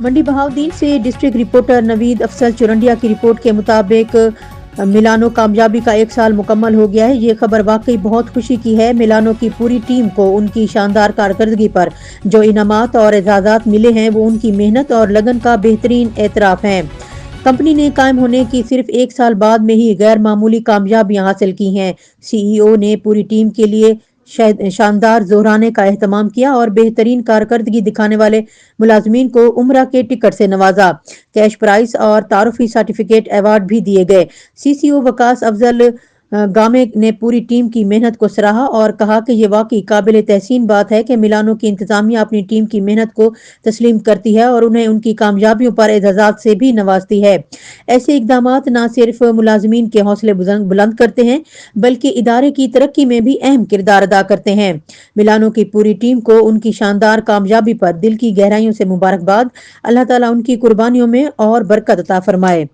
मंडी बहाउद्दीन से district reporter Naveed Afsal चुरंडिया की report के मुताबिक मिलानो कामयाबी का 1 साल मुकम्मल हो गया है। ये खबर वाकई बहुत खुशी की है। मिलानो की पूरी टीम को उनकी शानदार कारकर्दगी पर जो इनामात और एजाज़ात मिले हैं वो उनकी मेहनत और लगन का बेहतरीन एतराफ़ हैं। कंपनी ने कायम होने की सिर्फ 1 साल बाद में ही गैर मामूली कामयाबियां हासिल की हैं। सीईओ ने पूरी टीम के लिए शानदार जोहराने का एहतमाम किया और बेहतरीन कारकर्दगी दिखाने वाले मुलाजमीन को उम्रा के टिकट से नवाजा। कैश प्राइस और तारुफी सर्टिफिकेट अवार्ड भी दिए गए। सीसीओ वकास अफजल गामे ने पूरी टीम की मेहनत को सराहा और कहा कि ये वाकई काबिल तहसीन बात है कि मिलानो की इंतजामिया अपनी टीम की मेहनत को तस्लीम करती है और उन्हें उनकी कामयाबियों पर एजाज़ात से भी नवाजती है। ऐसे इकदाम न सिर्फ मुलाजमीन के हौसले बुलंद करते हैं बल्कि इदारे की तरक्की में भी अहम किरदार अदा करते हैं। मिलानो की पूरी टीम को उनकी शानदार कामयाबी पर दिल की गहराइयों से मुबारकबाद। अल्लाह ताला उनकी कुर्बानियों में और बरकत अता फरमाए।